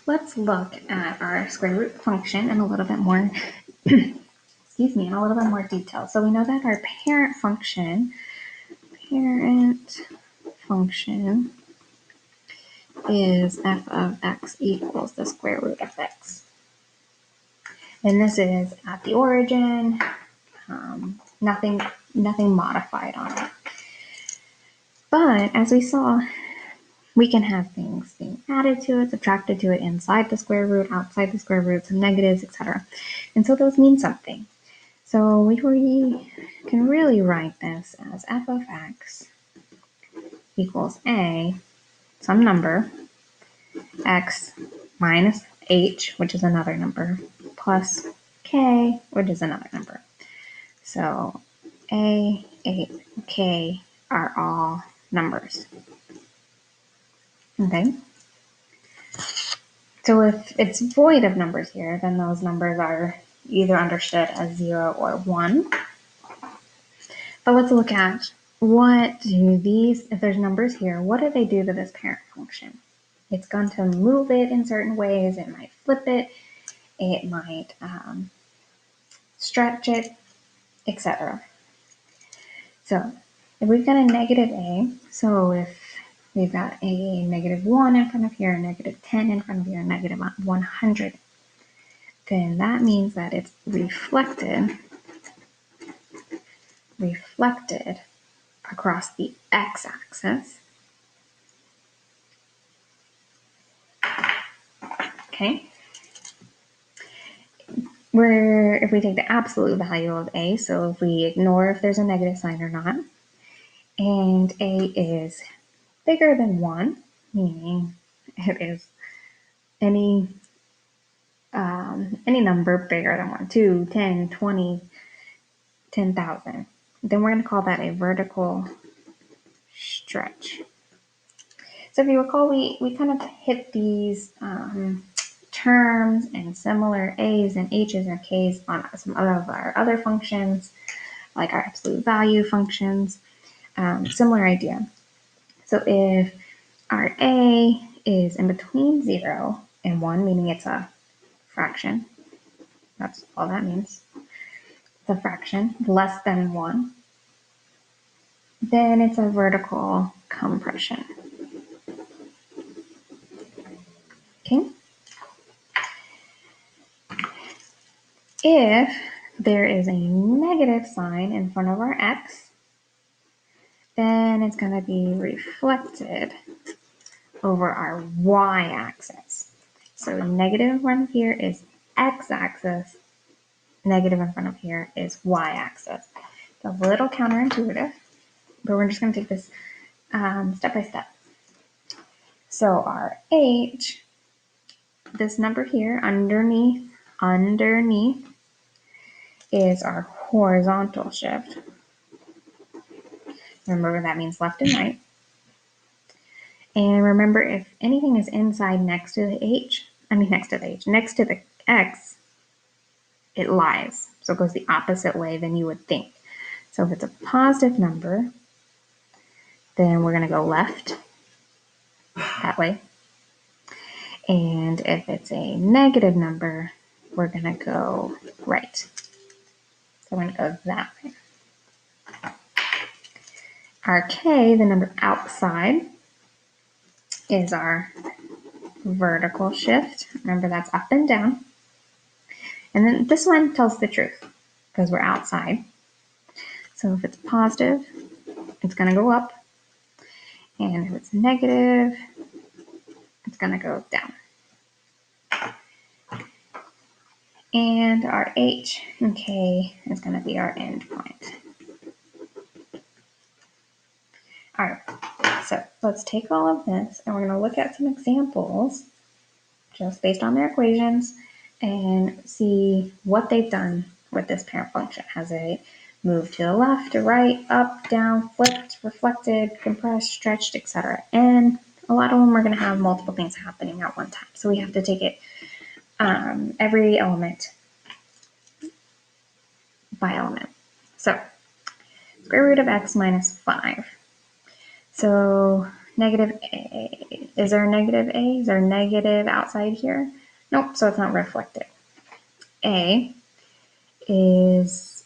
let's look at our square root function in a little bit more, excuse me, in a little bit more detail. So we know that our parent function is f of x equals the square root of x. And this is at the origin, nothing modified on it. But as we saw, we can have things being added to it, subtracted to it, inside the square root, outside the square root, some negatives, etc. And so those mean something. So we can really write this as f of x equals a, some number, x minus h, which is another number, plus k, which is another number. So a, h, k are all numbers. Okay? So if it's void of numbers here, then those numbers are either understood as 0 or 1. But let's look at what do these, if there's numbers here, what do they do to this parent function? It's going to move it in certain ways. It might flip it. It might stretch it, etc. So if we've got a negative a, so if we've got a negative 1 in front of here, a negative 10 in front of here, a negative 100, then that means that it's reflected across the x-axis. Okay. Where if we take the absolute value of a, so if we ignore if there's a negative sign or not, and a is bigger than 1, meaning it is any number bigger than 1, 2, 10, 20, 10,000, then we're going to call that a vertical stretch. So if you recall, we kind of hit these terms and similar a's and h's and k's on some of our other functions, like our absolute value functions. Similar idea. So if our a is in between 0 and 1, meaning it's a fraction, that's all that means, it's a fraction, less than 1, then it's a vertical compression. Okay? If there is a negative sign in front of our x, then it's going to be reflected over our y-axis. So negative in front of here is x-axis, negative in front of here is y-axis. It's a little counterintuitive, but we're just going to take this step by step. So our h, this number here underneath is our horizontal shift. Remember, that means left and right. And remember, if anything is inside next to the x, it lies. So it goes the opposite way than you would think. So if it's a positive number, then we're going to go left that way. And if it's a negative number, we're going to go right. So we're going to go that way. Our k, the number outside, is our vertical shift. Remember, that's up and down. And then this one tells the truth because we're outside. So if it's positive, it's going to go up. And if it's negative, it's going to go down. And our h and k is going to be our end point. All right, so let's take all of this and we're going to look at some examples just based on their equations and see what they've done with this parent function. Has it moved to the left, to right, up, down, flipped, reflected, compressed, stretched, etc. And a lot of them are going to have multiple things happening at one time. So we have to take it every element by element. So square root of x minus 5. So Negative A. Is there a negative A? Is there a negative outside here? Nope, so it's not reflected. A is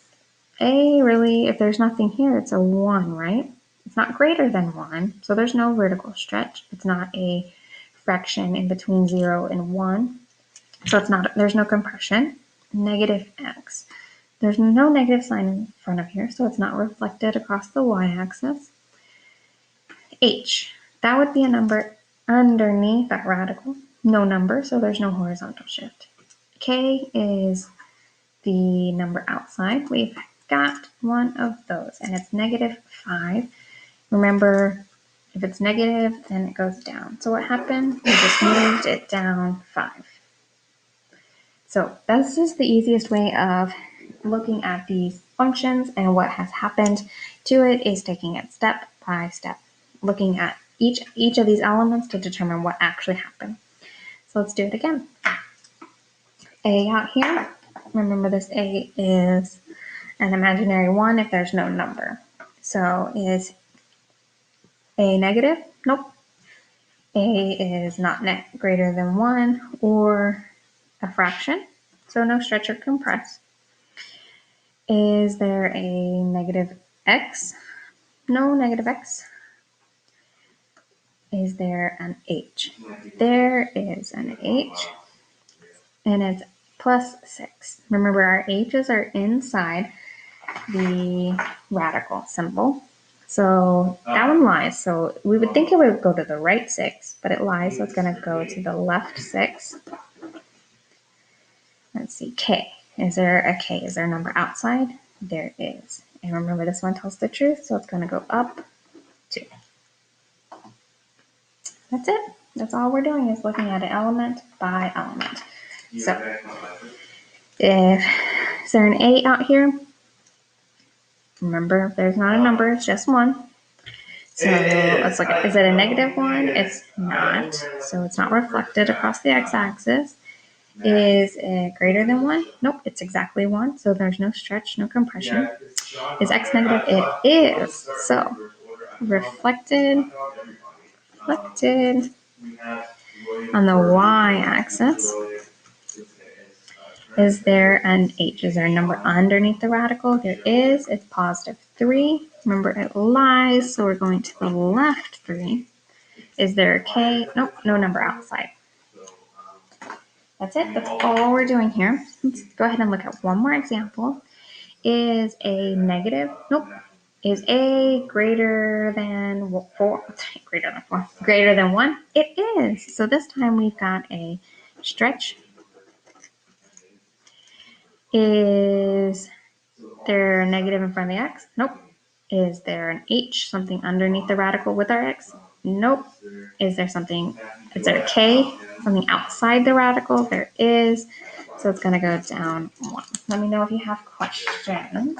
A really, if there's nothing here, it's a 1, right? It's not greater than 1, so there's no vertical stretch. It's not a fraction in between 0 and 1, so it's not. There's no compression. Negative X. There's no negative sign in front of here, so it's not reflected across the y-axis. H. That would be a number underneath that radical. No number, so there's no horizontal shift. K is the number outside. We've got one of those, and it's negative 5. Remember, if it's negative, then it goes down. So what happened? We just moved it down 5. So this is the easiest way of looking at these functions, and what has happened to it is taking it step by step, looking at each of these elements to determine what actually happened. So let's do it again. A out here. Remember, this A is an imaginary 1 if there's no number. So is A negative? Nope. A is not greater than 1 or a fraction, so no stretch or compress. Is there a negative X? No negative X. Is there an H? There is an H, and it's plus 6. Remember, our H's are inside the radical symbol. So that one lies. So we would think it would go to the right 6, but it lies, so it's going to go to the left 6. Let's see, K. Is there a K? Is there a number outside? There is. And remember, this one tells the truth, so it's going to go up 2. That's it. That's all we're doing, is looking at it element by element. So, is there an A out here? Remember, there's not a number, it's just 1. So let's look at, is it a negative 1? It's not, so it's not reflected across the x-axis. Is it greater than 1? Nope, it's exactly 1, so there's no stretch, no compression. Is x negative? It is. So reflected on the y-axis. Is there an H? Is there a number underneath the radical? There is. It's positive 3. Remember, it lies, so we're going to the left 3. Is there a K? Nope, no number outside. That's it. That's all we're doing here. Let's go ahead and look at one more example. Is A negative? Nope. Is A greater than 4? Greater than 4. Greater than 1? It is. So this time we've got a stretch. Is there a negative in front of the x? Nope. Is there an H, something underneath the radical with our x? Nope. Is there a K, something outside the radical? There is. So it's going to go down 1. Let me know if you have questions.